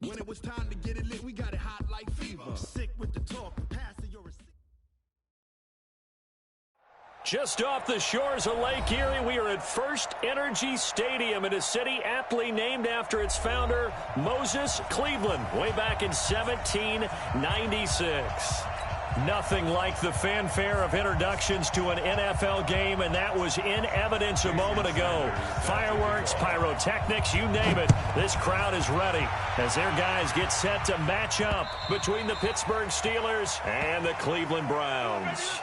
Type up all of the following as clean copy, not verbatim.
When it was time to get it lit, we got it hot like fever. I'm sick with the talk, passing your receipt. Just off the shores of Lake Erie, we are at First Energy Stadium in a city aptly named after its founder, Moses Cleveland, way back in 1796. Nothing like the fanfare of introductions to an NFL game, and that was in evidence a moment ago. Fireworks, pyrotechnics, you name it. This crowd is ready as their guys get set to match up between the Pittsburgh Steelers and the Cleveland Browns.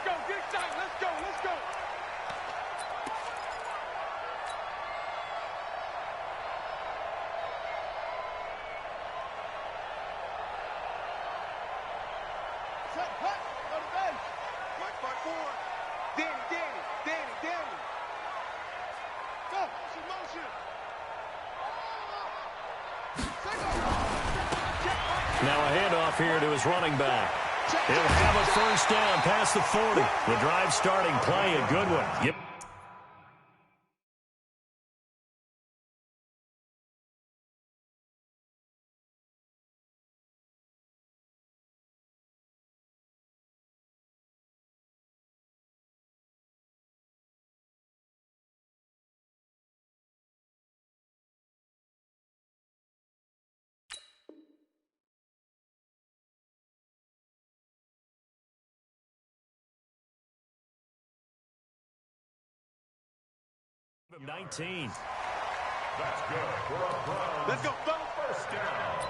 Now a handoff here to his running back. He'll have a first down past the 40. The drive starting play, a good one. Yep. of 19. That's good for a Browns. Let's go. First down.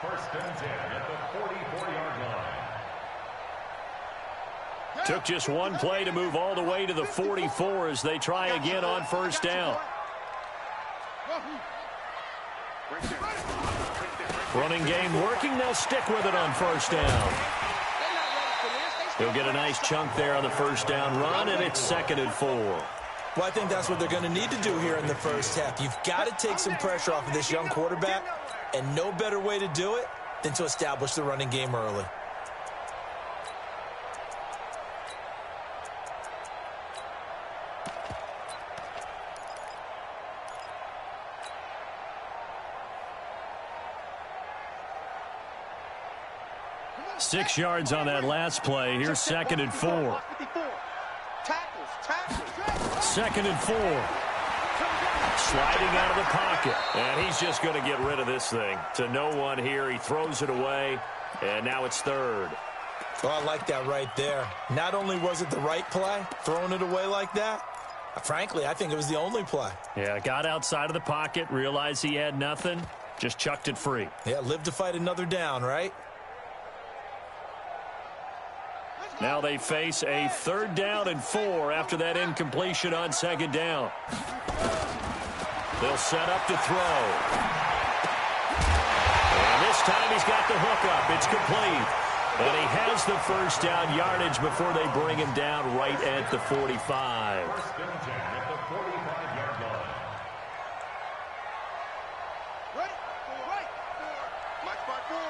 First and 10 at the 44-yard line. Took just one play to move all the way to the 44 as they try again on first down. Running game working. They'll stick with it on first down. He'll get a nice chunk there on the first down run, and it's 2nd and 4. Well, I think that's what they're going to need to do here in the first half. You've got to take some pressure off of this young quarterback, and no better way to do it than to establish the running game early. Six yards on that last play. Here's 2nd and 4. 2nd and 4. Sliding out of the pocket. And he's just going to get rid of this thing. To no one here. He throws it away. And now it's 3rd. Oh, I like that right there. Not only was it the right play, throwing it away like that, frankly, I think it was the only play. Yeah, got outside of the pocket, realized he had nothing, just chucked it free. Yeah, live to fight another down, right? Now they face a 3rd down and 4 after that incompletion on 2nd down. They'll set up to throw. And this time he's got the hook up. It's complete. And he has the first down yardage before they bring him down right at the 45. First and 10 at the 45-yard line. Right, my spot 4.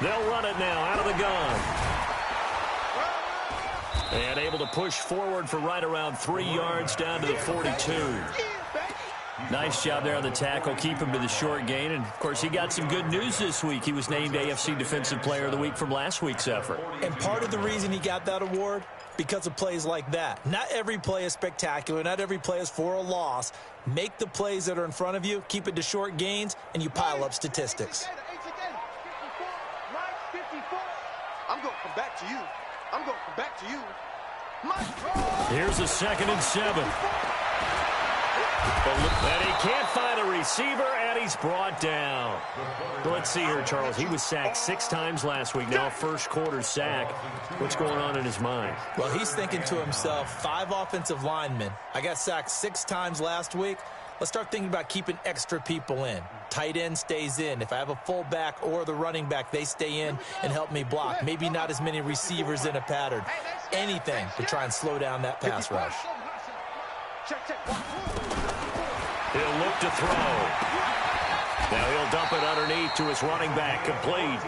They'll run it now out of the gun. And able to push forward for right around 3 yards down to the 42. Nice job there on the tackle. Keep him to the short gain. And, of course, he got some good news this week. He was named AFC Defensive Player of the Week from last week's effort. And part of the reason he got that award, because of plays like that. Not every play is spectacular. Not every play is for a loss. Make the plays that are in front of you, keep it to short gains, and you pile up statistics. I'm going to come back to you. I'm going to come back to you. Here's a 2nd and 7. And he can't find a receiver, and he's brought down. Let's see here, Charles. He was sacked 6 times last week. Now a first-quarter sack. What's going on in his mind? Well, he's thinking to himself, 5 offensive linemen. I got sacked 6 times last week. Let's start thinking about keeping extra people in. Tight end stays in. If I have a fullback or the running back, they stay in and help me block. Maybe not as many receivers in a pattern. Anything to try and slow down that pass rush. He'll look to throw. Now he'll dump it underneath to his running back. Complete.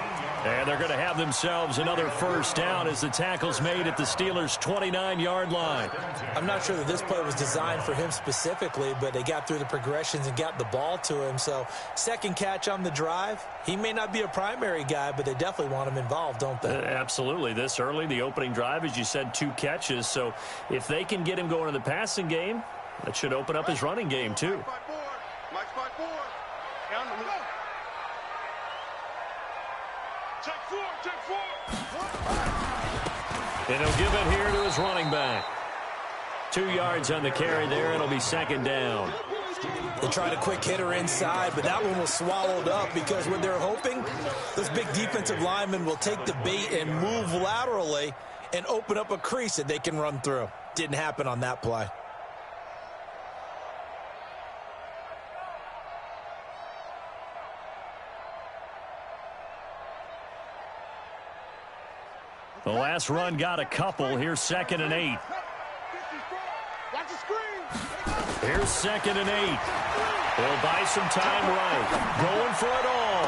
And they're going to have themselves another first down as the tackle's made at the Steelers' 29-yard line. I'm not sure that this play was designed for him specifically, but they got through the progressions and got the ball to him. So second catch on the drive. He may not be a primary guy, but they definitely want him involved, don't they? Absolutely. This early, the opening drive, as you said, 2 catches. So if they can get him going in the passing game, that should open up his running game too. Max by 4. Down the middle. Check 4. And he'll give it here to his running back. 2 yards on the carry there. It'll be second down. They tried a quick hitter inside, but that one was swallowed up because what they're hoping, this big defensive lineman will take the bait and move laterally and open up a crease that they can run through. Didn't happen on that play. The last run got a couple. Here's 2nd and 8. Watch the screen. Here's 2nd and 8. They'll buy some time right. Going for it all.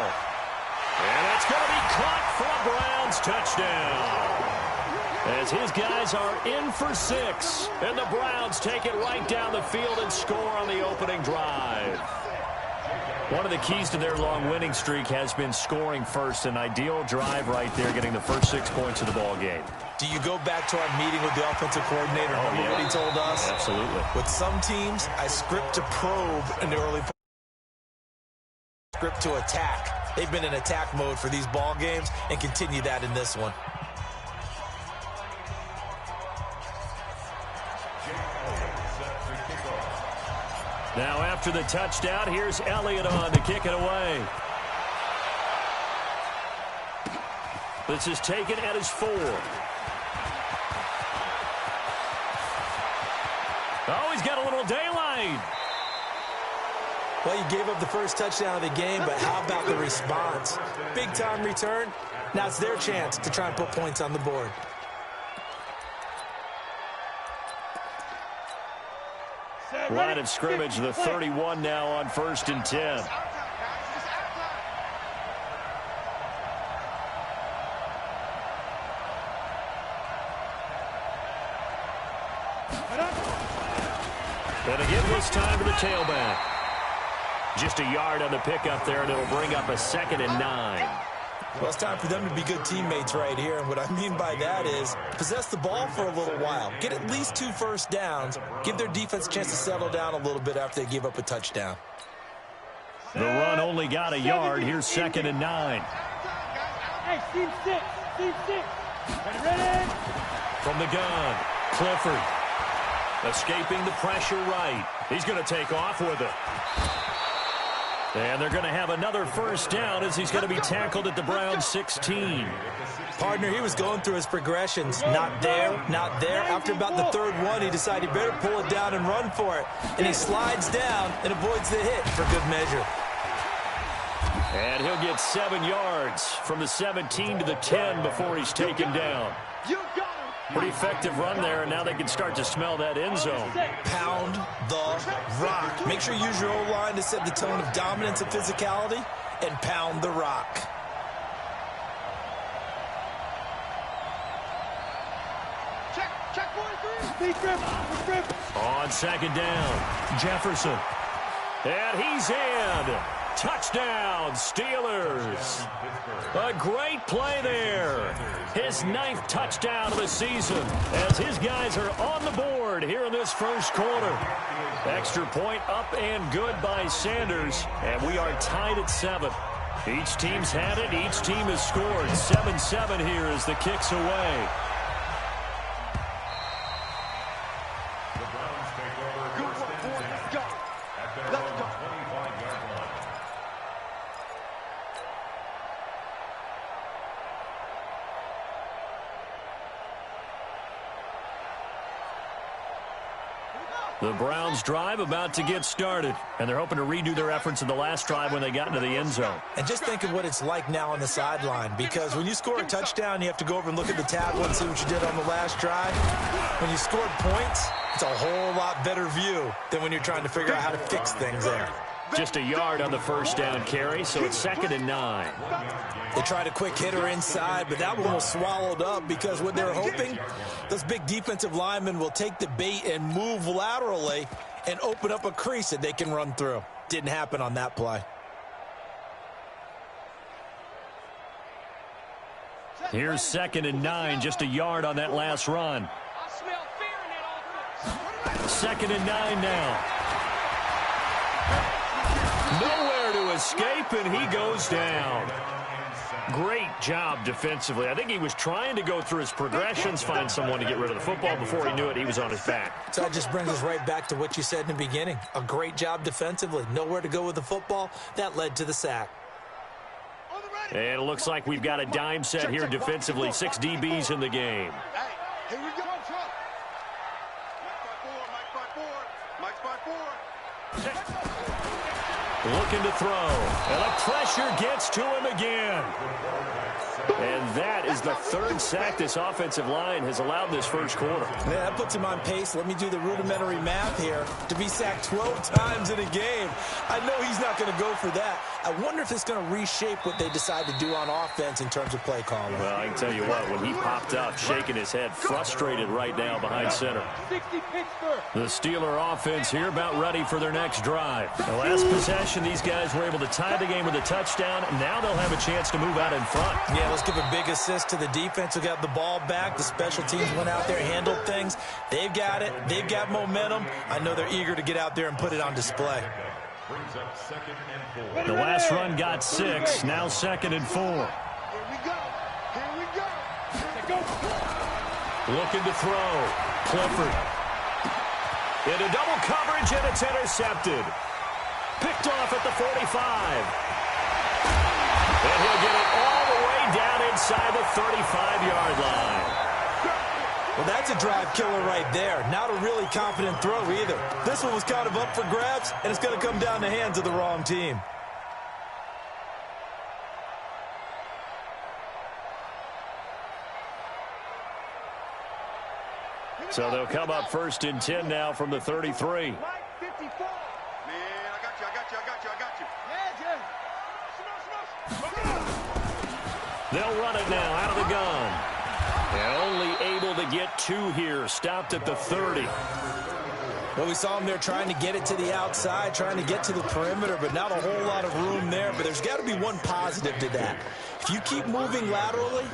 And that's going to be caught for a Browns touchdown. As his guys are in for 6. And the Browns take it right down the field and score on the opening drive. One of the keys to their long winning streak has been scoring first. An ideal drive right there, getting the first 6 points of the ball game. Do you go back to our meeting with the offensive coordinator? Remember what he told us? Absolutely. With some teams, I script to probe in the early script to attack. They've been in attack mode for these ball games and continue that in this one. Now after the touchdown, here's Elliott on to kick it away. This is taken at his 4. Oh, he's got a little daylight. Well, you gave up the first touchdown of the game, but how about the response? Big-time return. Now it's their chance to try and put points on the board. Line of scrimmage, the 31 now on 1st and 10. And again this time to the tailback. Just a yard on the pickup there, and it'll bring up a 2nd and 9. Well, it's time for them to be good teammates right here. And what I mean by that is possess the ball for a little while. Get at least 2 first downs. Give their defense a chance to settle down a little bit after they give up a touchdown. The run only got a yard. Here's 2nd and 9. Hey, team 6. Ready? From the gun, Clifford. Escaping the pressure right. He's going to take off with it. And they're going to have another first down as he's going to be tackled at the Browns 16. Partner, he was going through his progressions. Not there, not there. After about the 3rd one, he decided he better pull it down and run for it. And he slides down and avoids the hit for good measure. And he'll get 7 yards from the 17 to the 10 before he's taken down. Pretty effective run there, and now they can start to smell that end zone. Pound the rock. Make sure you use your O-line to set the tone of dominance and physicality, and pound the rock. Check 43. On 2nd down, Jefferson. And he's in. Touchdown, Steelers. A great play there. His 9th touchdown of the season as his guys are on the board here in this first quarter. Extra point up and good by Sanders. And we are tied at 7. Each team's had it. Each team has scored. 7-7 here as the kick's away. The Browns drive about to get started, and they're hoping to redo their efforts in the last drive when they got into the end zone. And just think of what it's like now on the sideline, because when you score a touchdown, you have to go over and look at the tablet and see what you did on the last drive. When you scored points, it's a whole lot better view than when you're trying to figure out how to fix things there. Just a yard on the first down carry, so it's 2nd and 9. They tried a quick hitter inside, but that one was swallowed up because what they're hoping, those big defensive linemen will take the bait and move laterally and open up a crease that they can run through. Didn't happen on that play. Here's 2nd and 9, just a yard on that last run. 2nd and 9 now. Nowhere to escape, and he goes down. Great job defensively. I think he was trying to go through his progressions, find someone to get rid of the football. Before he knew it, he was on his back. So that just brings us right back to what you said in the beginning. A great job defensively. Nowhere to go with the football. That led to the sack. And it looks like we've got a dime set here defensively. 6 DBs in the game. Here we go. Mike 5-4. Looking to throw. And the pressure gets to him again. And that is the 3rd sack this offensive line has allowed this first quarter. Yeah, that puts him on pace. Let me do the rudimentary math here. To be sacked 12 times in a game, I know he's not going to go for that. I wonder if it's going to reshape what they decide to do on offense in terms of play calling. Well, I can tell you what, when he popped up, shaking his head, frustrated right now behind center. 60 Pittsburgh. The Steeler offense here about ready for their next drive. The last possession, these guys were able to tie the game with a touchdown. Now they'll have a chance to move out in front. Yeah, let's give a big assist to the defense who got the ball back. The special teams went out there, handled things. They've got it. They've got momentum. I know they're eager to get out there and put it on display. The last run got 6. Now 2nd and 4. Here we go. Looking to throw. Clifford. Into double coverage, and it's intercepted. Picked off at the 45. And he'll get it all the way down inside the 35-yard line. Well, that's a drive killer right there. Not a really confident throw either. This one was kind of up for grabs, and it's going to come down the hands of the wrong team. So they'll come up 1st and 10 now from the 33. Mike 54. Man, I got you. They'll run it now out of the gun. And only able to get 2 here. Stopped at the 30. Well, we saw him there trying to get it to the outside, trying to get to the perimeter, but not a whole lot of room there. But there's got to be one positive to that. If you keep moving laterally,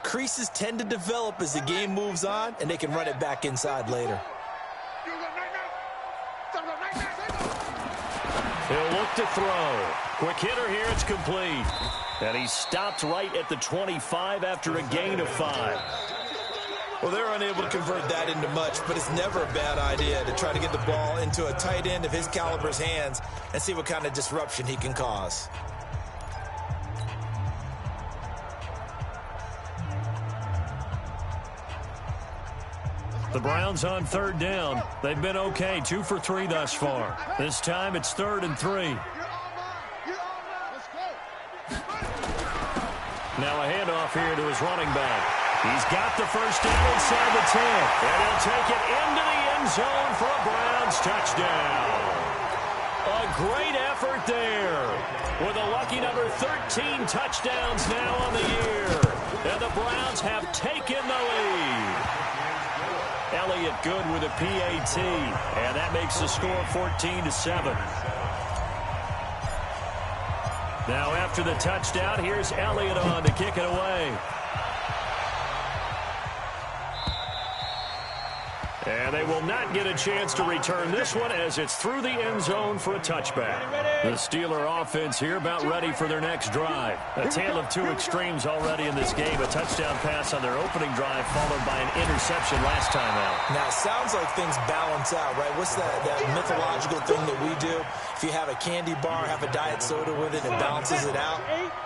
creases tend to develop as the game moves on, and they can run it back inside later. He'll look to throw. Quick hitter here, it's complete. And he stopped right at the 25 after a gain of 5. Well, they're unable to convert that into much, but it's never a bad idea to try to get the ball into a tight end of his caliber's hands and see what kind of disruption he can cause. The Browns on 3rd down. They've been okay, 2 for 3 thus far. This time it's 3rd and 3. Now a handoff here to his running back. He's got the first down inside the 10. And he'll take it into the end zone for a Browns touchdown. A great effort there. With a lucky number 13 touchdowns now on the year. And the Browns have taken the lead. Elliott good with a PAT. And that makes the score 14-7. Now after the touchdown, here's Elliott on to kick it away. And they will not get a chance to return this one as it's through the end zone for a touchback. The Steeler offense here about ready for their next drive. A tale of 2 extremes already in this game. A touchdown pass on their opening drive followed by an interception last time out. Now, it sounds like things balance out, right? What's that mythological thing that we do? If you have a candy bar, have a diet soda with it, it balances it out.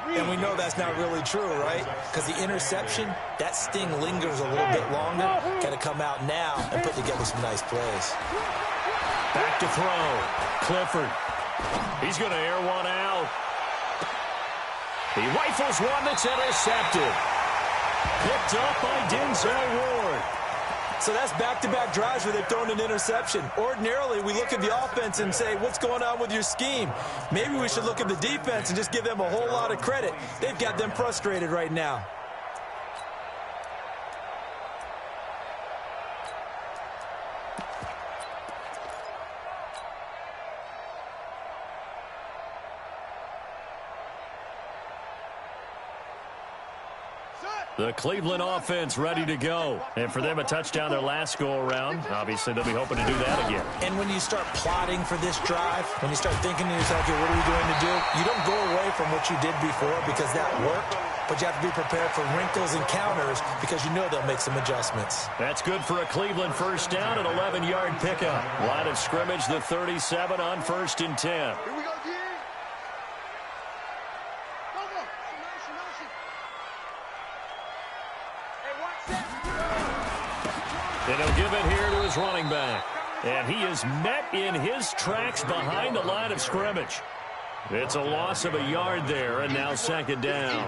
And we know that's not really true, right? Because the interception, that sting lingers a little bit longer. Got to come out now and put together some nice plays. Back to throw. Clifford. He's going to air one out. He rifles one that's intercepted. Picked up by Denzel Ward. So that's back-to-back drives where they've thrown an interception. Ordinarily, we look at the offense and say, what's going on with your scheme? Maybe we should look at the defense and just give them a whole lot of credit. They've got them frustrated right now. The Cleveland offense ready to go. And for them, a touchdown their last go-around. Obviously, they'll be hoping to do that again. And when you start plotting for this drive, when you start thinking to yourself, okay, what are we going to do? You don't go away from what you did before because that worked, but you have to be prepared for wrinkles and counters because you know they'll make some adjustments. That's good for a Cleveland first down, an 11-yard pickup. Line of scrimmage, the 37 on 1st and 10. Here we go, G. And he'll give it here to his running back. And he is met in his tracks behind the line of scrimmage. It's a loss of a yard there, and now 2nd down.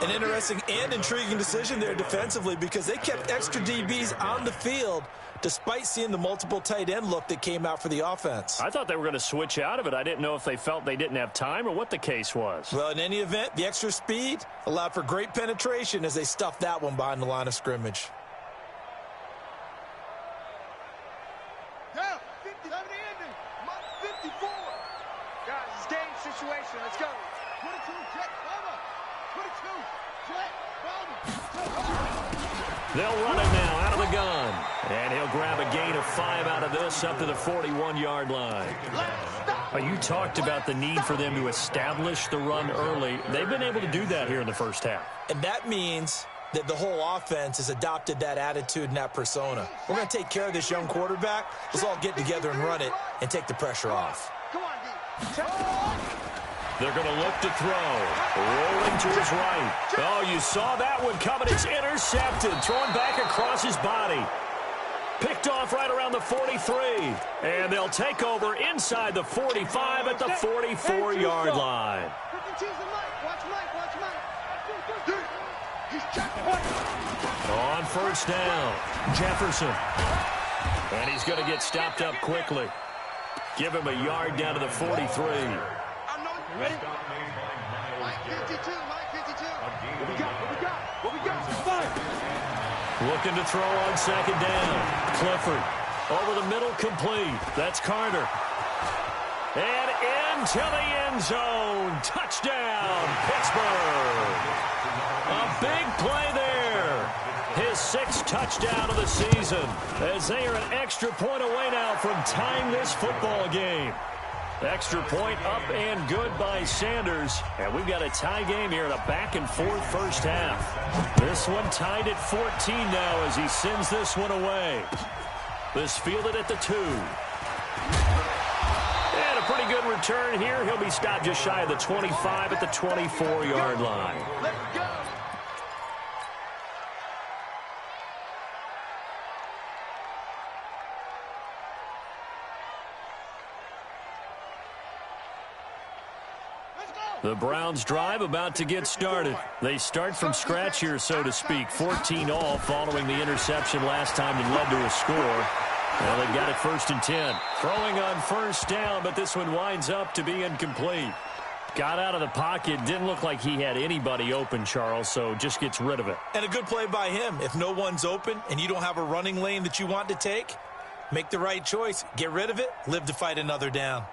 An interesting and intriguing decision there defensively because they kept extra DBs on the field despite seeing the multiple tight end look that came out for the offense. I thought they were going to switch out of it. I didn't know if they felt they didn't have time or what the case was. Well, in any event, the extra speed allowed for great penetration as they stuffed that one behind the line of scrimmage. Yeah, 50, 54. Guys, it's game situation. Let's go. 22, check, cover. 22, check, cover. They'll run it now out of the gun. And he'll grab a gain of 5 out of this up to the 41-yard line. You talked about the need for them to establish the run early. They've been able to do that here in the first half. And that means that the whole offense has adopted that attitude and that persona. We're going to take care of this young quarterback. Let's all get together and run it and take the pressure off. Come on, D. They're going to look to throw. Rolling to his right. Oh, you saw that one coming. It's intercepted. Thrown back across his body. Picked off right around the 43. And they'll take over inside the 45 at the 44-yard line. On 1st down, Jefferson. And he's going to get stopped up quickly. Give him a yard down to the 43. Ready? Mike 52, Mike 52. What we got? What we got? Fire! Looking to throw on 2nd down. Clifford over the middle, complete. That's Carter. And into the end zone. Touchdown, Pittsburgh. A big play there. His 6th touchdown of the season as they are an extra point away now from tying this football game. Extra point up and good by Sanders. And we've got a tie game here in a back-and-forth first half. This one tied at 14 now as he sends this one away. This fielded at the 2. And a pretty good return here. He'll be stopped just shy of the 25 at the 24-yard line. Let's go! The Browns drive about to get started. They start from scratch here, so to speak. 14 all following the interception last time that led to a score. Well, they've got it 1st and 10. Throwing on 1st down, but this one winds up to be incomplete. Got out of the pocket. Didn't look like he had anybody open, Charles, so just gets rid of it. And a good play by him. If no one's open and you don't have a running lane that you want to take, make the right choice. Get rid of it. Live to fight another down.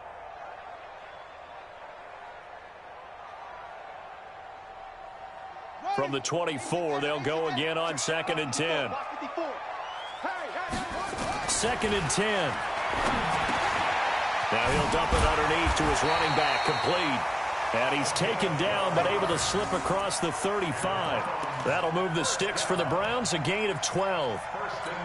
From the 24, they'll go again on 2nd and 10. 2nd and 10. Now he'll dump it underneath to his running back, complete. And he's taken down, but able to slip across the 35. That'll move the sticks for the Browns, a gain of 12.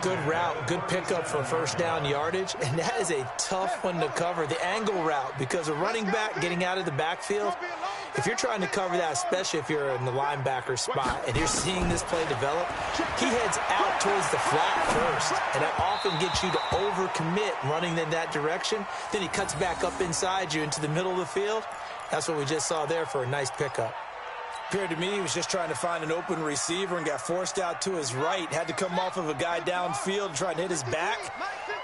Good route, good pickup for 1st down yardage, and that is a tough one to cover, the angle route, because a running back getting out of the backfield, if you're trying to cover that, especially if you're in the linebacker spot and you're seeing this play develop, he heads out towards the flat first, and that often gets you to overcommit running in that direction. Then he cuts back up inside you into the middle of the field. That's what we just saw there for a nice pickup. Appeared to me he was just trying to find an open receiver and got forced out to his right. Had to come off of a guy downfield, trying to hit his back.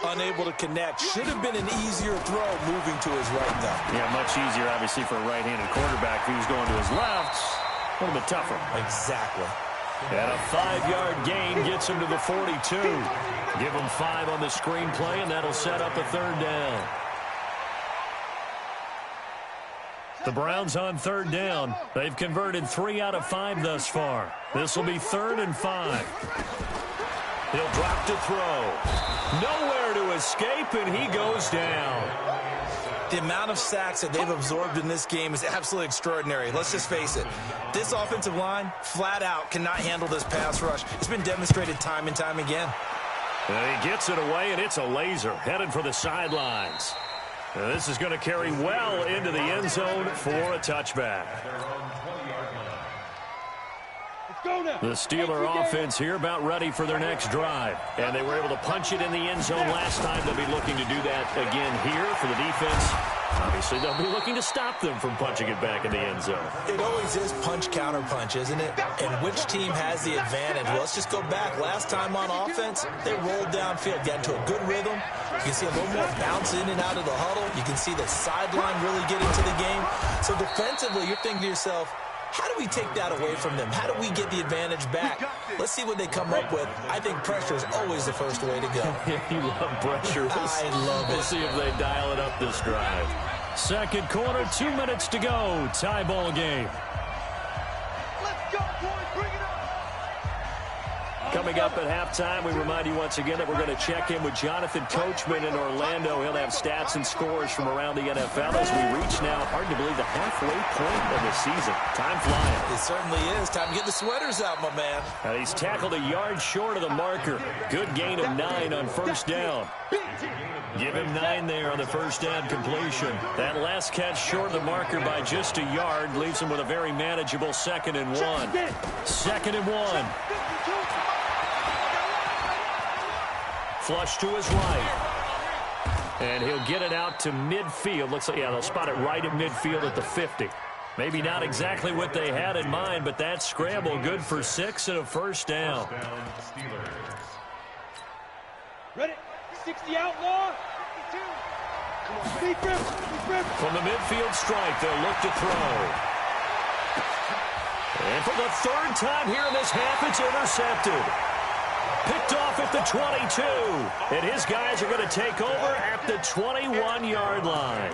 Unable to connect. Should have been an easier throw moving to his right, though. Yeah, much easier, obviously, for a right-handed quarterback. If he was going to his left, a little bit tougher. Exactly. And a 5-yard gain gets him to the 42. Give him 5 on the screenplay, and that'll set up a 3rd down. The Browns on 3rd down. They've converted 3 out of 5 thus far. This will be 3rd and 5. He'll drop to throw. Nowhere to escape, and he goes down. The amount of sacks that they've absorbed in this game is absolutely extraordinary. Let's just face it. This offensive line, flat out, cannot handle this pass rush. It's been demonstrated time and time again. And he gets it away, and it's a laser headed for the sidelines. And this is going to carry well into the end zone for a touchback. The Steeler offense here about ready for their next drive. And they were able to punch it in the end zone last time. They'll be looking to do that again here for the defense. Obviously, they'll be looking to stop them from punching it back in the end zone. It always is punch-counter-punch, isn't it? And which team has the advantage? Well, let's just go back. Last time on offense, they rolled downfield, got into a good rhythm. You can see a little more bounce in and out of the huddle. You can see the sideline really get into the game. So defensively, you're thinking to yourself, how do we take that away from them? How do we get the advantage back? Let's see what they come up with. I think pressure is always the first way to go. You love pressure. I love it. We'll see if they dial it up this drive. Second quarter, 2 minutes to go. Tie ball game. Let's go, boys. Bring it up. Coming up at halftime, we remind you once again that we're going to check in with Jonathan Coachman in Orlando. He'll have stats and scores from around the NFL as we reach now, hard to believe, the halfway point of the season. Time flying. It certainly is. Time to get the sweaters out, my man. And he's tackled a yard short of the marker. Good gain of 9 on first down. Give him 9 there on the first down completion. That last catch short of the marker by just a yard leaves him with a very manageable 2nd and 1. 2nd and 1. Flush to his right. And he'll get it out to midfield. Looks like, yeah, they'll spot it right at midfield at the 50. Maybe not exactly what they had in mind, but that scramble good for 6 and a first down. Ready? 60 outlaw. 52. Come on, deep grip. From the midfield stripe, they'll look to throw. And for the 3rd time here in this half, it's intercepted. Picked off at the 22. And his guys are going to take over at the 21-yard line.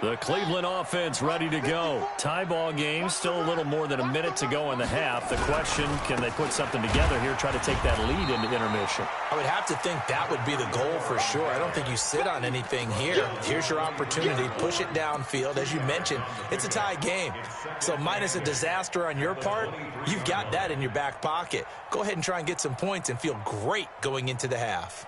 The Cleveland offense ready to go. Tie ball game, still a little more than a minute to go in the half. The question, can they put something together here, try to take that lead into intermission? I would have to think that would be the goal for sure. I don't think you sit on anything here. Here's your opportunity. Push it downfield. As you mentioned, it's a tie game. So minus a disaster on your part, you've got that in your back pocket. Go ahead and try and get some points and feel great going into the half.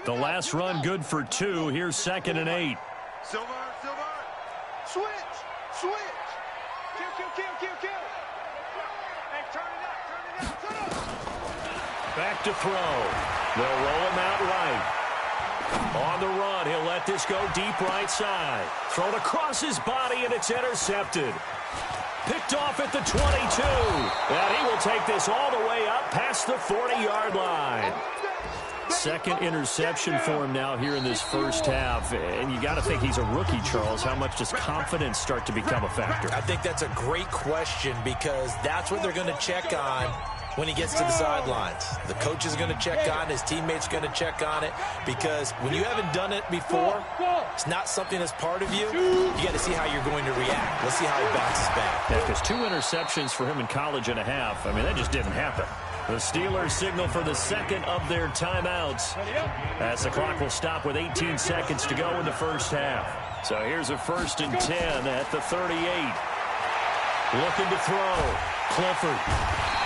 The last run good for 2. Here's 2nd and 8. Silver. Switch. Kill. Hey, turn it up. Back to throw. They'll roll him out right. On the run, he'll let this go deep right side. Thrown across his body, and it's intercepted. Picked off at the 22. And he will take this all the way up past the 40-yard line. 2nd interception for him now here in this first half. And you got to think he's a rookie, Charles. How much does confidence start to become a factor? I think that's a great question because that's what they're going to check on when he gets to the sidelines. The coach is going to check on it. His teammates are going to check on it because when you haven't done it before, it's not something that's part of you. You got to see how you're going to react. Let's see how he bounces back. Yeah, because 2 interceptions for him in college and a half. I mean, that just didn't happen. The Steelers signal for the 2nd of their timeouts as the clock will stop with 18 seconds to go in the first half. So here's a 1st and 10 at the 38. Looking to throw. Clifford.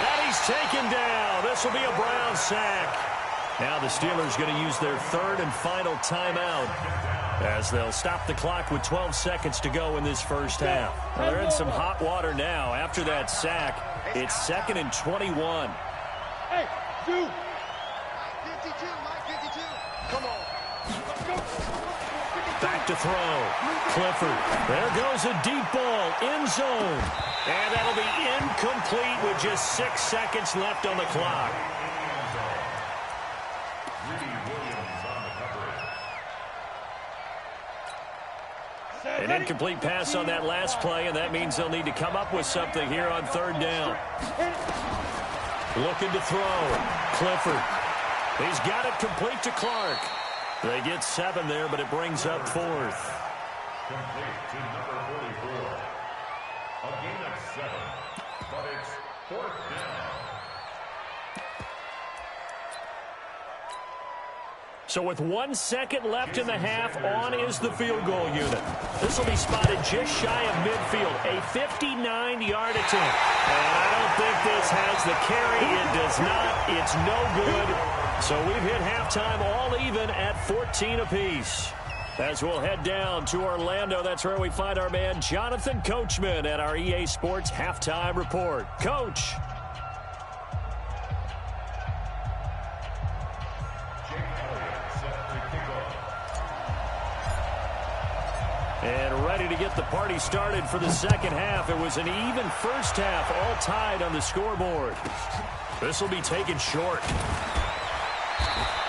And he's taken down. This will be a Brown sack. Now the Steelers going to use their 3rd and final timeout as they'll stop the clock with 12 seconds to go in this first half. Well, they're in some hot water now. After that sack, it's 2nd and 21. Hey, dude. 52, Mike 52. Come on. Back to throw. Clifford. There goes a deep ball. End zone. And that'll be incomplete with just 6 seconds left on the clock. An incomplete pass on that last play, and that means they'll need to come up with something here on 3rd down. Looking to throw. Clifford. He's got it complete to Clark. They get 7 there, but it brings up 4th. Complete to number 44. A gain of 7, but it's 4th down. So with 1 second left in the half, on is the field goal unit. This will be spotted just shy of midfield, a 59-yard attempt. And I don't think this has the carry. It does not. It's no good. So we've hit halftime all even at 14 apiece. As we'll head down to Orlando, that's where we find our man Jonathan Coachman at our EA Sports Halftime Report. Coach. And ready to get the party started for the second half. It was an even first half, all tied on the scoreboard. This will be taken short.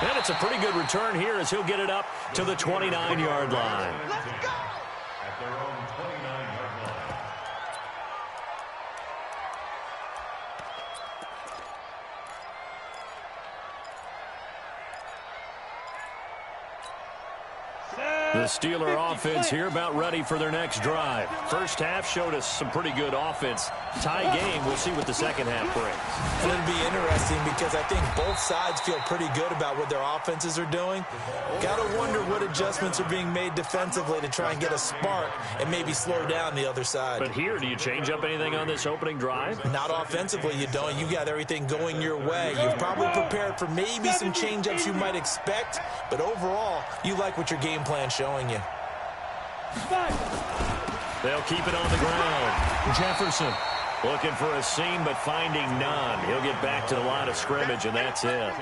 And it's a pretty good return here as he'll get it up to the 29-yard line. Let's go! At their own 29-yard line. The Steeler offense here about ready for their next drive. First half showed us some pretty good offense. Tie game, we'll see what the second half brings. And it'll be interesting because I think both sides feel pretty good about what their offenses are doing. Got to wonder what adjustments are being made defensively to try and get a spark and maybe slow down the other side. But here, do you change up anything on this opening drive? Not offensively, you don't. You got everything going your way. You've probably prepared for maybe some change-ups you might expect, but overall, you like what your game plan's showing you. They'll keep it on the ground. Jefferson looking for a seam, but finding none. He'll get back to the line of scrimmage, and that's it.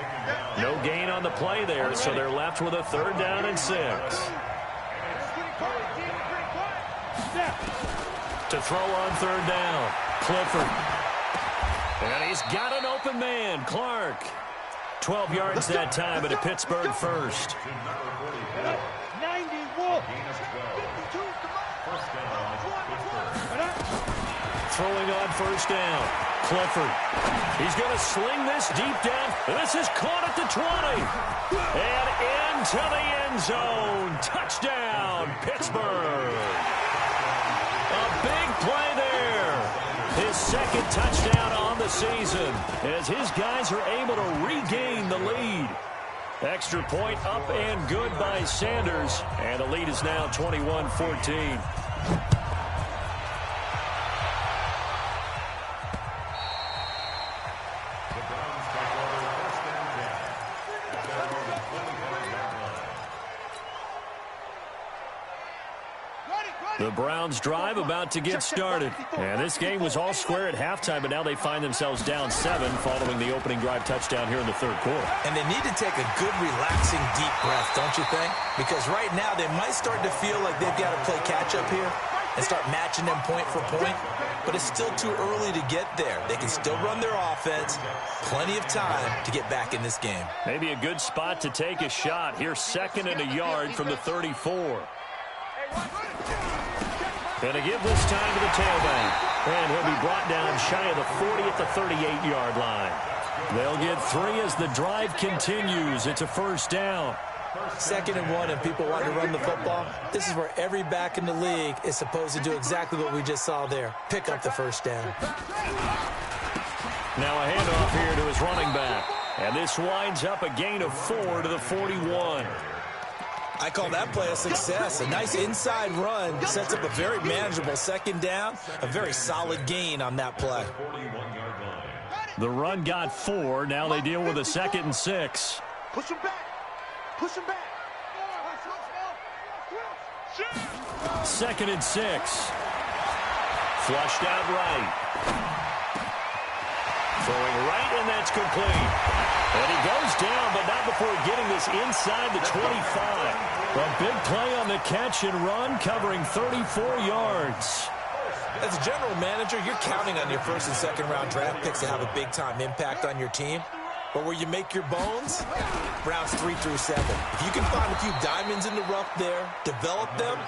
No gain on the play there, so they're left with a 3rd down and 6. To throw on 3rd down, Clifford. And he's got an open man, Clark. 12 yards that time, but a Pittsburgh first. 91. Throwing on 1st down. Clifford. He's going to sling this deep down. This is caught at the 20. And into the end zone. Touchdown, Pittsburgh. A big play there. His 2nd touchdown on the season as his guys are able to regain the lead. Extra point up and good by Sanders. And the lead is now 21-14. The Browns drive about to get started. And this game was all square at halftime, but now they find themselves down 7 following the opening drive touchdown here in the 3rd quarter. And they need to take a good, relaxing, deep breath, don't you think? Because right now they might start to feel like they've got to play catch-up here and start matching them point for point. But it's still too early to get there. They can still run their offense. Plenty of time to get back in this game. Maybe a good spot to take a shot. Here's 2nd and a yard from the 34. And a give this time to the tailback. And he'll be brought down shy of the 40 at the 38-yard line. They'll get 3 as the drive continues. It's a 1st down. 2nd and 1, and people want to run the football. This is where every back in the league is supposed to do exactly what we just saw there. Pick up the 1st down. Now a handoff here to his running back. And this winds up a gain of 4 to the 41. I call that play a success. A nice inside run sets up a very manageable 2nd down. A very solid gain on that play. The run got 4. Now they deal with a 2nd and 6. Push him back. Push him back. 2nd and 6. Flushed out right. Throwing right, and that's complete. And he goes down, but not before getting this inside the 25. A big play on the catch and run, covering 34 yards. As a general manager, you're counting on your first and second round draft picks to have a big-time impact on your team. But where you make your bones, rounds 3 through 7. If you can find a few diamonds in the rough there, develop them,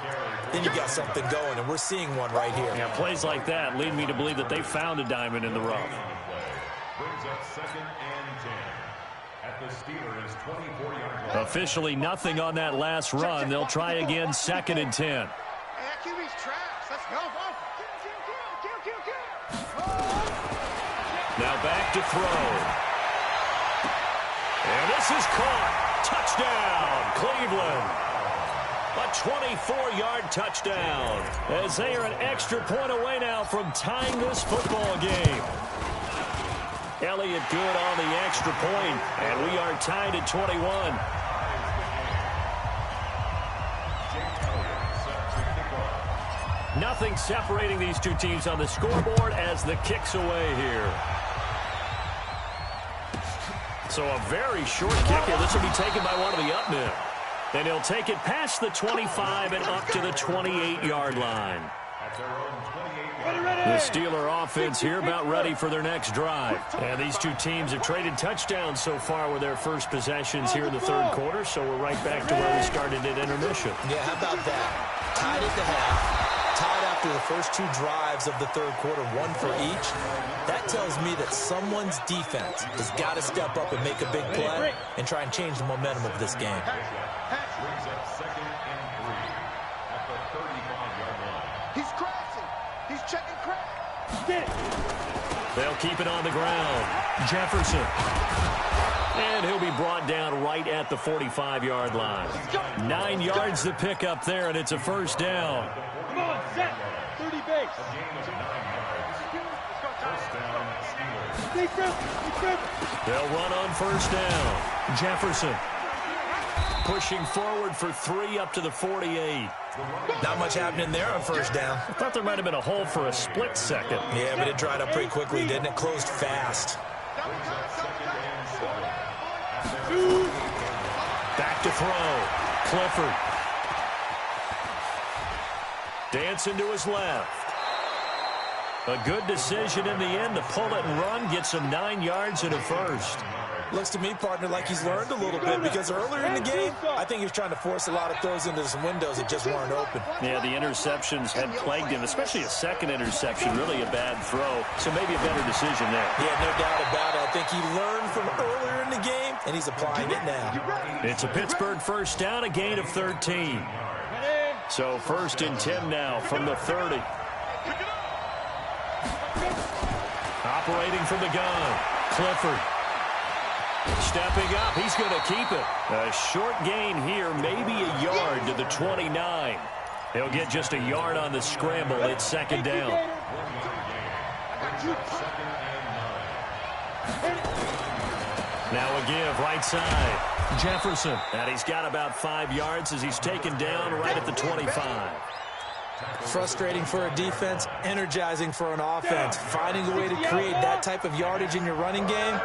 then you got something going, and we're seeing one right here. Yeah, plays like that lead me to believe that they found a diamond in the rough. Brings up 2nd and 10 at the Steelers' 24-yard line. Officially nothing on that last run. They'll try again, 2nd and 10. Hey, that QB's trash. Let's go. Now back to throw. And this is caught. Touchdown, Cleveland. A 24-yard touchdown. As they are an extra point away now from tying this football game. Elliott good on the extra point, and we are tied at 21. Nothing separating these two teams on the scoreboard as the kick's away here. So a very short kick here. This will be taken by one of the up men. And he'll take it past the 25 and up to the 28-yard line. The Steeler offense here about ready for their next drive. And these two teams have traded touchdowns so far with their first possessions here in the third quarter, so we're right back to where we started at intermission. Yeah, how about that? Tied at the half. Tied after the first 2 drives of the third quarter, 1 for each. That tells me that someone's defense has got to step up and make a big play and try and change the momentum of this game. Brings up 2nd and 3 at the 35-yard line. He's crossing. He's checking crack. They'll keep it on the ground. Jefferson. And he'll be brought down right at the 45-yard line. 9 yards to pick up there, and it's a first down. Come on, set. 30 base. A gain of 9 yards. First down, Steelers. They'll run on first down. Jefferson pushing forward for 3 up to the 48. Not much happening there on first down. I thought there might have been a hole for a split second. Yeah, but it dried up pretty quickly, didn't it? Closed fast. Back to throw. Clifford. Dancing to his left. A good decision in the end to pull it and run. Gets him 9 yards and a first. Looks to me, partner, like he's learned a little bit because earlier in the game, I think he was trying to force a lot of throws into some windows that just weren't open. Yeah, the interceptions had plagued him, especially a second interception, really a bad throw. So maybe a better decision there. Yeah, no doubt about it. I think he learned from earlier in the game, and he's applying it now. It's a Pittsburgh first down, a gain of 13. So 1st and 10 now from the 30. Operating from the gun, Clifford. Stepping up, he's going to keep it. A short gain here, maybe a yard to the 29. He'll get just a yard on the scramble. It's second down. Now a give, right side. Jefferson. And he's got about 5 yards as he's taken down right at the 25. Frustrating for a defense, energizing for an offense. Finding a way to create that type of yardage in your running game,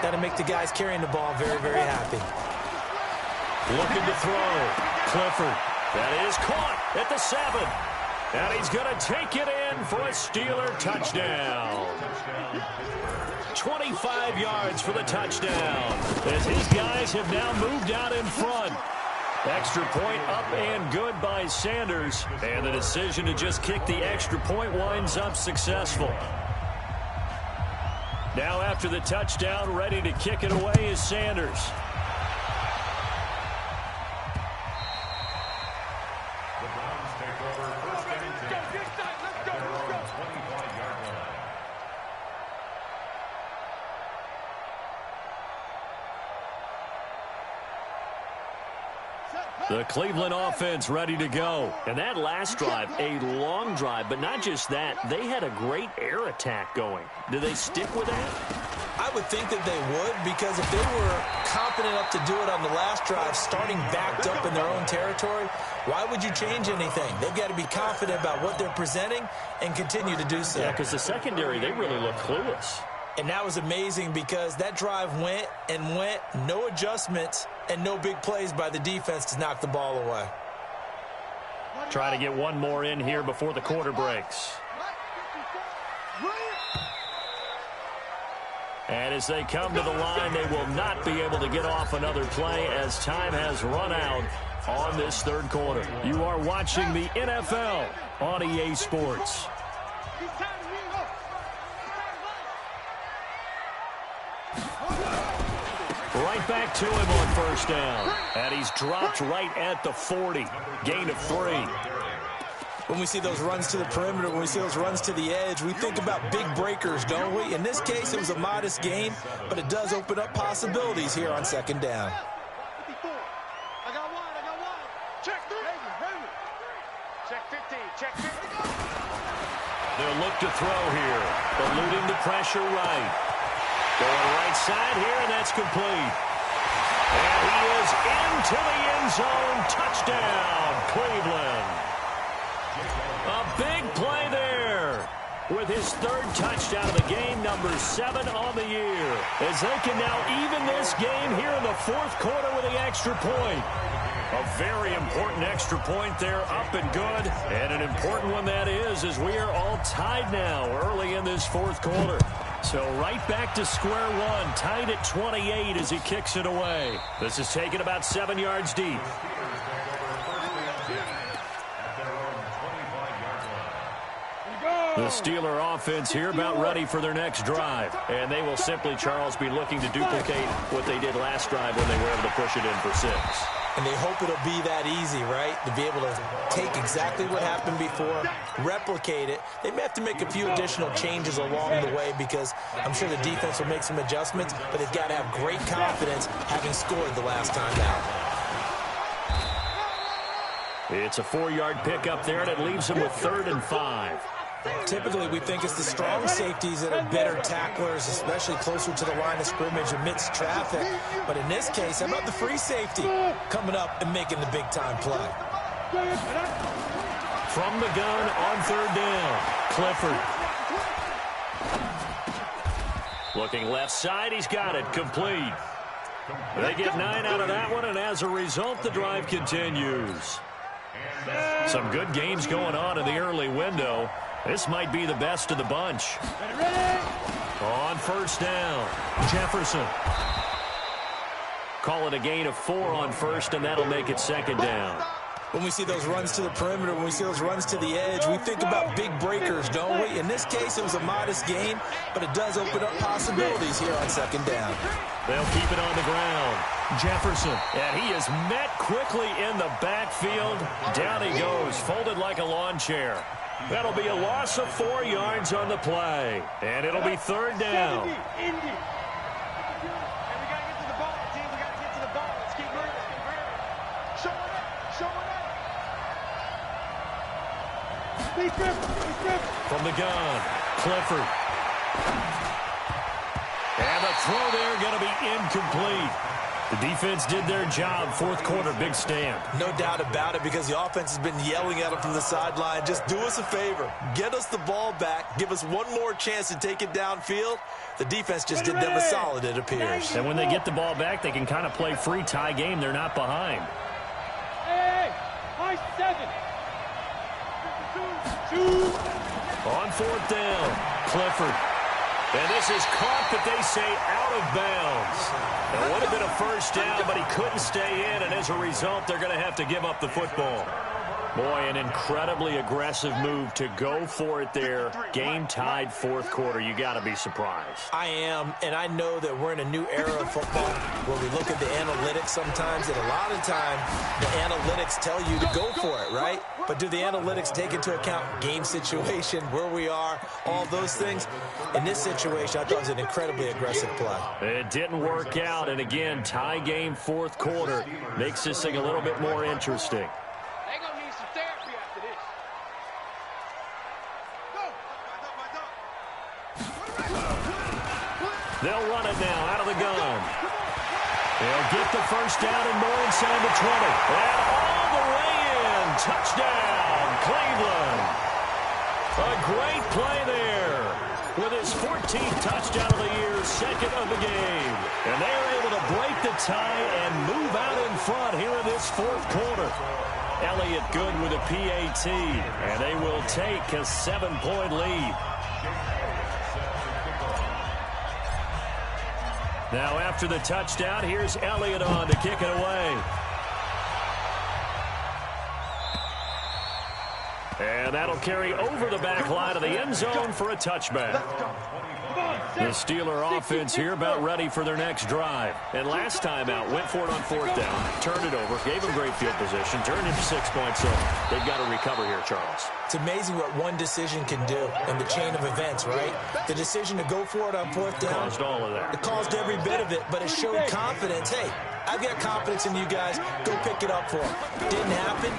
that'll make the guys carrying the ball very, very happy. Looking to throw. Clifford. That is caught at the 7. And he's going to take it in for a Steeler touchdown. 25 yards for the touchdown. As his guys have now moved out in front. Extra point up and good by Sanders. And the decision to just kick the extra point winds up successful. Now after the touchdown, ready to kick it away is Sanders. The Browns take over 1st and 10 at their own 25-yard line. The Cleveland offense ready to go. And that last drive, a long drive, but not just that. They had a great air attack going. Do they stick with that? I would think that they would, because if they were confident enough to do it on the last drive, starting backed up in their own territory, why would you change anything? They've got to be confident about what they're presenting and continue to do so. Yeah, because the secondary, they really look clueless. And that was amazing because that drive went and went, no adjustments and no big plays by the defense to knock the ball away. Try to get one more in here before the quarter breaks. And as they come to the line, they will not be able to get off another play as time has run out on this third quarter. You are watching the NFL on EA Sports. Right back to him on first down. And he's dropped right at the 40. Gain of 3. When we see those runs to the perimeter, when we see those runs to the edge, we think about big breakers, don't we? In this case, it was a modest gain, but it does open up possibilities here on second down. I got one. Check 3. Check 15. Check 15. They'll look to throw here. Eluding the pressure right. Going right side here, and that's complete. And he is into the end zone. Touchdown, Cleveland. A big play there with his third touchdown of the game, number 7 on the year. As they can now even this game here in the fourth quarter with the extra point. A very important extra point there, up and good. And an important one that is, as we are all tied now early in this fourth quarter. So right back to square one, tied at 28 as he kicks it away. This is taken about 7 yards deep. The Steeler offense here about ready for their next drive. And they will simply, Charles, be looking to duplicate what they did last drive when they were able to push it in for 6. And they hope it'll be that easy, right? To be able to take exactly what happened before, replicate it. They may have to make a few additional changes along the way because I'm sure the defense will make some adjustments, but they've got to have great confidence having scored the last time out. It's a 4-yard pickup there, and it leaves them with 3rd and 5. Typically, we think it's the strong safeties that are better tacklers, especially closer to the line of scrimmage amidst traffic. But in this case, how about the free safety coming up and making the big-time play? From the gun on 3rd down, Clifford. Looking left side, he's got it, complete. They get 9 out of that one, and as a result, the drive continues. Some good games going on in the early window. This might be the best of the bunch. On first down, Jefferson. Call it a gain of 4 on first, and that'll make it 2nd down. When we see those runs to the perimeter, when we see those runs to the edge, we think about big breakers, don't we? In this case, it was a modest gain, but it does open up possibilities here on 2nd down. They'll keep it on the ground. Jefferson, and he is met quickly in the backfield. Down he goes, folded like a lawn chair. That'll be a loss of 4 yards on the play, and it'll be 3rd down. From the gun, Clifford. And the throw there going to be incomplete. The defense did their job. 4th quarter, big stand. No doubt about it, because the offense has been yelling at them from the sideline. Just do us a favor. Get us the ball back. Give us one more chance to take it downfield. The defense just did them a solid, it appears. And when they get the ball back, they can kind of play free tie game. They're not behind. Hey, high 7. On 4th down, Clifford. And this is caught, but they say out of bounds. It would have been a first down, but he couldn't stay in, and as a result, they're going to have to give up the football. Boy, an incredibly aggressive move to go for it there. Game tied 4th quarter. You got to be surprised. I am, and I know that we're in a new era of football where we look at the analytics sometimes, and a lot of time the analytics tell you to go for it, right? But do the analytics take into account game situation, where we are, all those things? In this situation, I thought it was an incredibly aggressive play. It didn't work out, and again, tie game 4th quarter makes this thing a little bit more interesting. They're going to need some therapy after this. Go. They'll run it now out of the gun. They'll get the first down and more inside the 20. And all the way in. Touchdown, Cleveland. A great play there. With his 14th touchdown of the year, second of the game. And they're able to break the tie and move out in front here in this fourth quarter. Elliott good with a PAT, and they will take a 7-point lead. Now after the touchdown, here's Elliott on to kick it away. And that'll carry over the back line of the end zone for a touchback. The Steeler offense here about ready for their next drive. And last time out, went for it on fourth down, turned it over, gave them great field position, turned into 6 points, so they've got to recover here, Charles. It's amazing what one decision can do in the chain of events, right? The decision to go for it on fourth down. Caused all of that. It caused every bit of it, but it showed confidence. Hey, I've got confidence in you guys. Go pick it up for them. Didn't happen.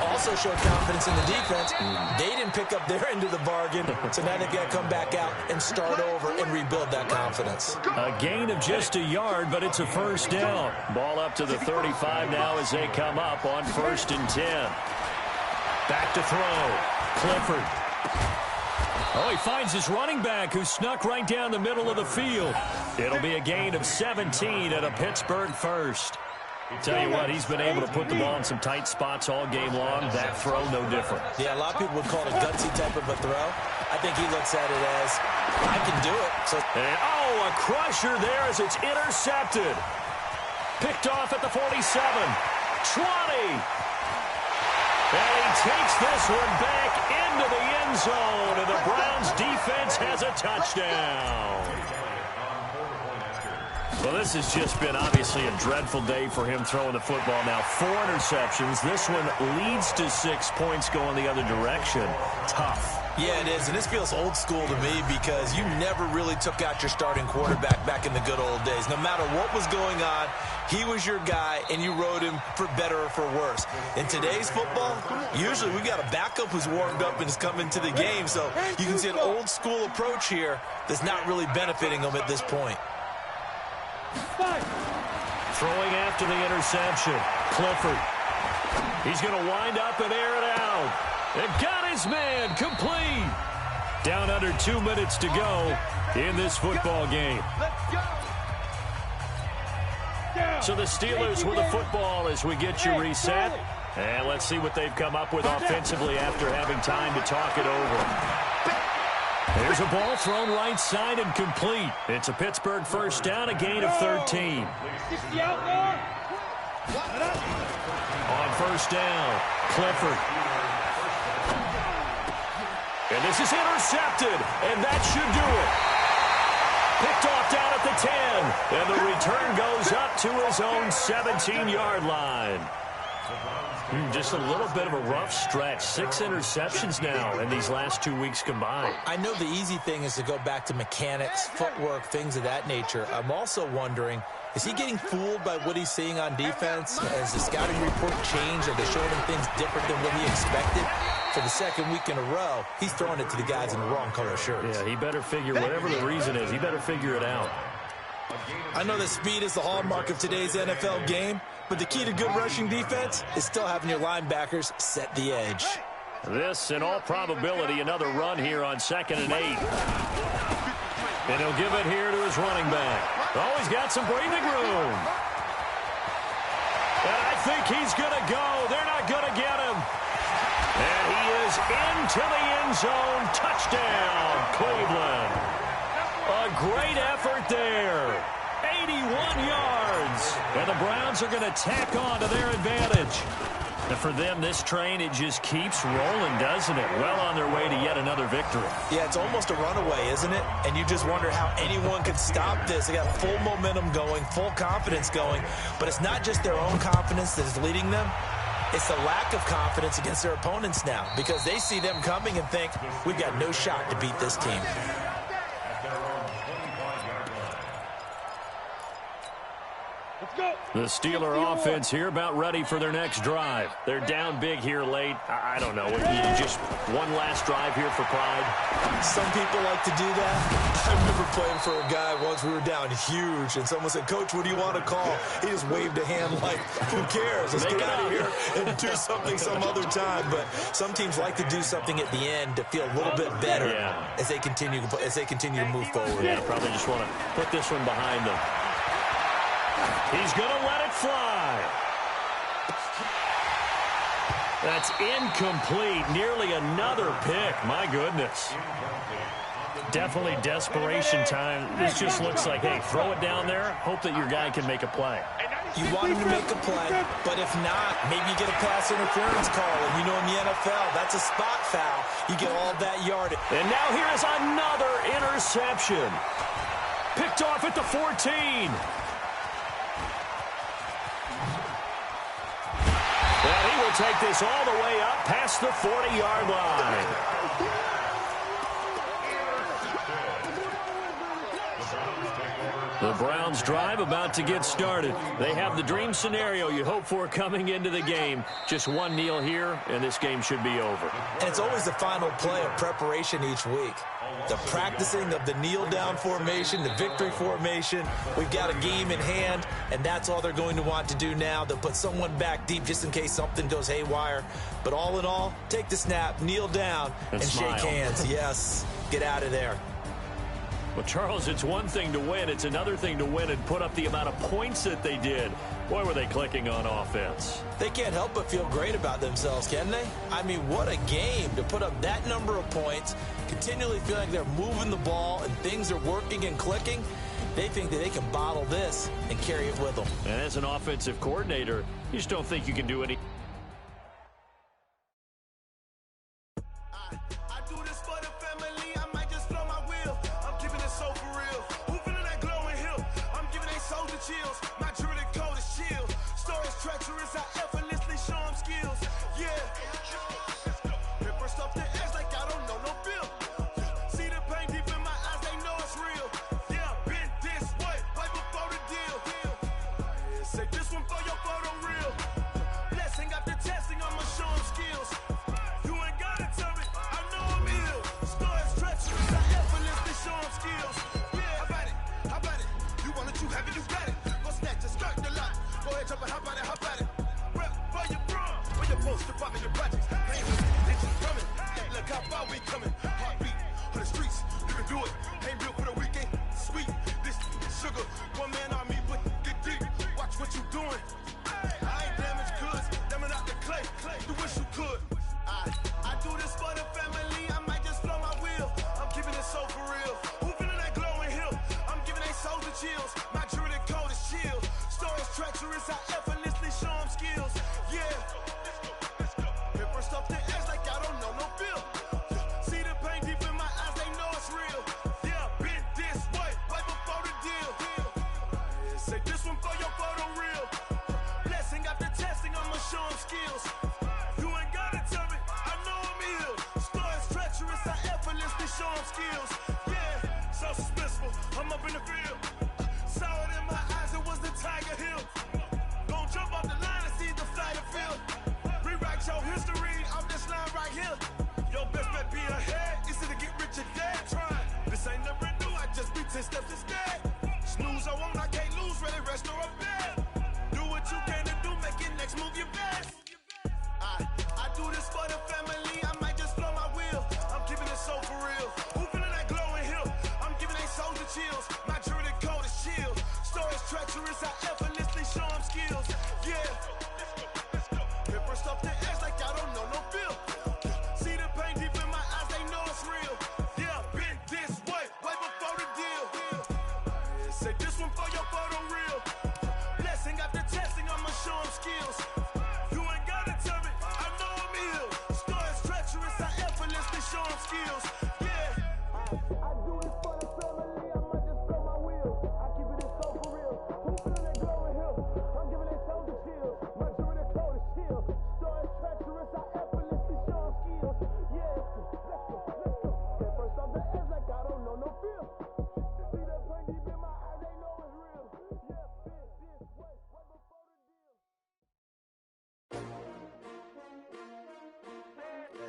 Also showed confidence in the defense. They didn't pick up their end of the bargain, so now they've got to come back out and start over and rebuild that confidence. A gain of just a yard, but it's a first down. Ball up to the 35 now as they come up on 1st and 10. Back to throw. Clifford. Oh, he finds his running back who snuck right down the middle of the field. It'll be a gain of 17 and a Pittsburgh first. Tell you what, he's been able to put the ball in some tight spots all game long. That throw, no different. Yeah, a lot of people would call it a gutsy type of a throw. I think he looks at it as, I can do it. So, and, a crusher there as it's intercepted. Picked off at the 47. 20. And he takes this one back into the end zone, and the Browns defense has a touchdown. Well, this has just been obviously a dreadful day for him throwing the football. Now 4 interceptions. This one leads to 6 points going the other direction. Tough. Yeah, it is, and this feels old school to me because you never really took out your starting quarterback back in the good old days. No matter what was going on, he was your guy, and you rode him for better or for worse. In today's football, usually we got a backup who's warmed up and is coming to the game, so you can see an old school approach here that's not really benefiting him at this point. Throwing after the interception. Clifford. He's going to wind up and air it out. And got his man complete. Down under 2 minutes to go in this football game. So the Steelers with the football as we get you reset. And let's see what they've come up with offensively after having time to talk it over. There's a ball thrown right side and complete. It's a Pittsburgh first down, a gain of 13. On first down, Clifford. And this is intercepted, and that should do it. Picked off down at the 10, and the return goes up to his own 17-yard line. Just a little bit of a rough stretch. 6 interceptions now in these last 2 weeks combined. I know the easy thing is to go back to mechanics, footwork, things of that nature. I'm also wondering, is he getting fooled by what he's seeing on defense? Has the scouting report changed? Are they showing him things different than what he expected? For the second week in a row, he's throwing it to the guys in the wrong color shirts. Yeah, he better figure, whatever the reason is, he better figure it out. I know that speed is the hallmark of today's NFL game, but the key to good rushing defense is still having your linebackers set the edge. This, in all probability, another run here on 2nd and 8. And he'll give it here to his running back. Oh, he's got some breathing room. And I think he's going to go. They're not going to get him. And he is into the end zone. Touchdown, Cleveland. A great effort there. 81 yards. And the Browns are going to tack on to their advantage. And for them, this train, it just keeps rolling, doesn't it? Well on their way to yet another victory. Yeah, it's almost a runaway, isn't it? And you just wonder how anyone could stop this. They got full momentum going, full confidence going. But it's not just their own confidence that is leading them. It's the lack of confidence against their opponents now because they see them coming and think, we've got no shot to beat this team. The Steeler offense here about ready for their next drive. They're down big here late. I don't know. Just one last drive here for pride. Some people like to do that. I remember playing for a guy once. We were down huge, and someone said, "Coach, what do you want to call?" He just waved a hand like, who cares? Let's get out of here and do something some other time. But some teams like to do something at the end to feel a little bit better as they continue to move forward. Yeah, probably just want to put this one behind them. He's going to let it fly. That's incomplete. Nearly another pick. My goodness. Definitely desperation time. This just looks like, hey, throw it down there. Hope that your guy can make a play. You want him to make a play, but if not, maybe you get a pass interference call. And you know in the NFL, that's a spot foul. You get all that yardage. And now here is another interception. Picked off at the 14. And he will take this all the way up past the 40-yard line. The Browns drive about to get started. They have the dream scenario you hope for coming into the game. Just one kneel here, and this game should be over. And it's always the final play of preparation each week. The practicing of the kneel-down formation, the victory formation. We've got a game in hand, and that's all they're going to want to do now. They'll put someone back deep just in case something goes haywire. But all in all, take the snap, kneel down, and shake hands. Yes, get out of there. Well, Charles, it's one thing to win. It's another thing to win and put up the amount of points that they did. Boy, were they clicking on offense. They can't help but feel great about themselves, can they? I mean, what a game to put up that number of points, continually feeling like they're moving the ball and things are working and clicking. They think that they can bottle this and carry it with them. And as an offensive coordinator, you just don't think you can do any.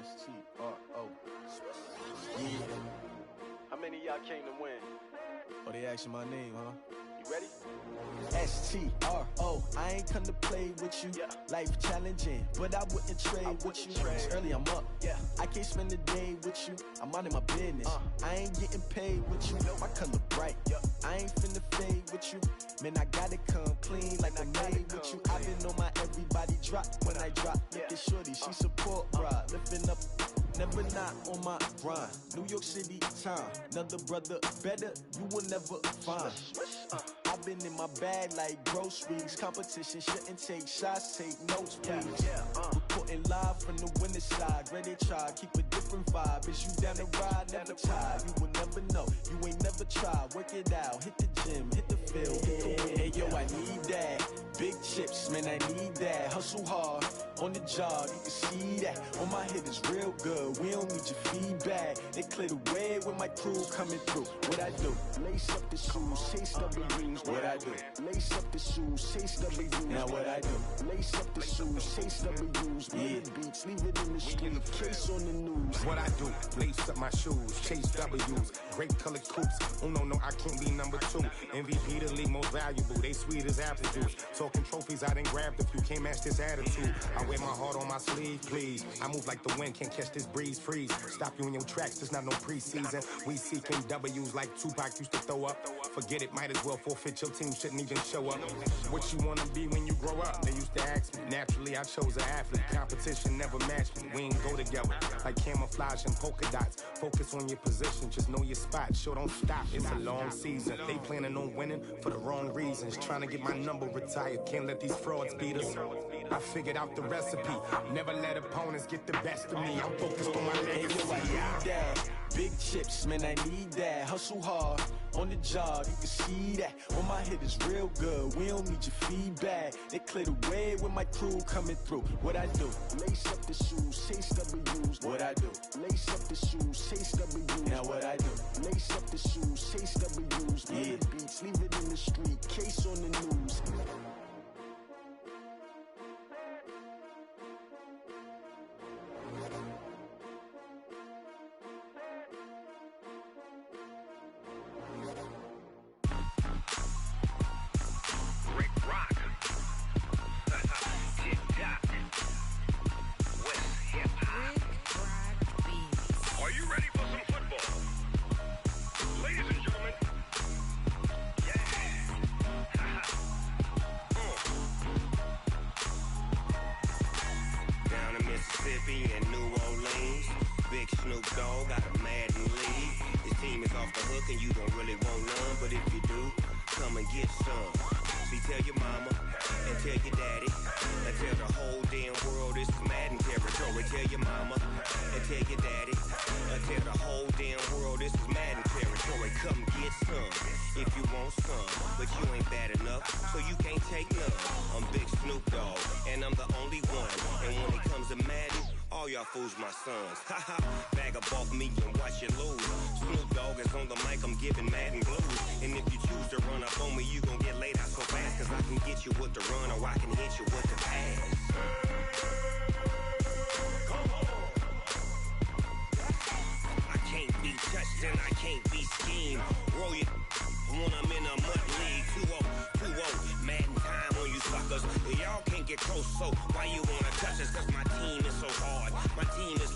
S-T-R-O. Yeah. How many of y'all came to win? Oh, they asking my name, huh? You ready? S-T-R-O. I ain't come to play with you. Yeah. Life challenging, but I wouldn't trade with you. It's early, I'm up. Yeah. I can't spend the day with you. I'm minding my business. I ain't getting paid with you. My color bright. I ain't finna fade with you. Man, I gotta come clean like I made with you. I've been on my everybody drop when I drop. Look at shorty, she support ride. Lifting up, never not on my grind. New York City time, another brother better, you will never find. I've been in my bag like groceries. Competition shouldn't take shots, take notes, please. Reporting live from the winning side. Ready to try, keep a different vibe. Is you down the ride, never tired. You will never know, you ain't never tried. Work it out, hit the gym, hit the field. Hey yo, I need that. Big chips, man, I need that. Hustle hard, on the job, you can see that. On my head is real good, we don't need your feedback. They clear the way with my crew coming through. What I do? Lace up the shoes, chase W's. What I do? Lace up the shoes, chase W's. Now what I do? Lace up the shoes, chase W's. Yeah, beats, leave it in the street, case on the news. What I do? Lace up my shoes, chase W's. Great colored coops. Oh no, I can't be number 2. MVP the league most valuable. They sweet as apple juice. Talking trophies, I didn't grab the few. Can't match this attitude. I wear my heart on my sleeve, please. I move like the wind, can't catch this breeze, freeze. Stop you in your tracks, there's not no preseason. We seeking W's like Tupac used to throw up. Forget it, might as well forfeit. Your team shouldn't even show up. What you wanna be when you grow up? They used to ask me. Naturally, I chose an athlete. Competition never matched me. We ain't go together like camouflage and polka dots. Focus on your position, just know your spot. Show don't stop, it's a long season. They planning on winning for the wrong reasons. Trying to get my number retired. Can't let these frauds beat us. I figured out the recipe. Never let opponents get the best of me. I'm focused on my legacy. I need that. Big chips, man, I need that. Hustle hard, on the job, you can see that. On my head is real good, we don't need your feedback. They clear the way with my crew coming through. What I do? Lace up the shoes, chase W's. What I do? Lace up the shoes, chase W's. Now what I do? Lace up the shoes, chase W's. Yeah, beats, leave it in the street, case on the news. Fools my sons. Haha, bag up off me and watch you lose. Snoop Dogg is on the mic, I'm giving Madden blues. And if you choose to run up on me, you gon' get laid out so fast. Cause I can get you with the run or I can hit you with the pass. Come on. I can't be touched and I can't be schemed. Roll it when I'm in a mud league. 2-0, Madden time on you suckers. Y'all can't get close, so why you wanna touch us? Cause my team is so hard. My team is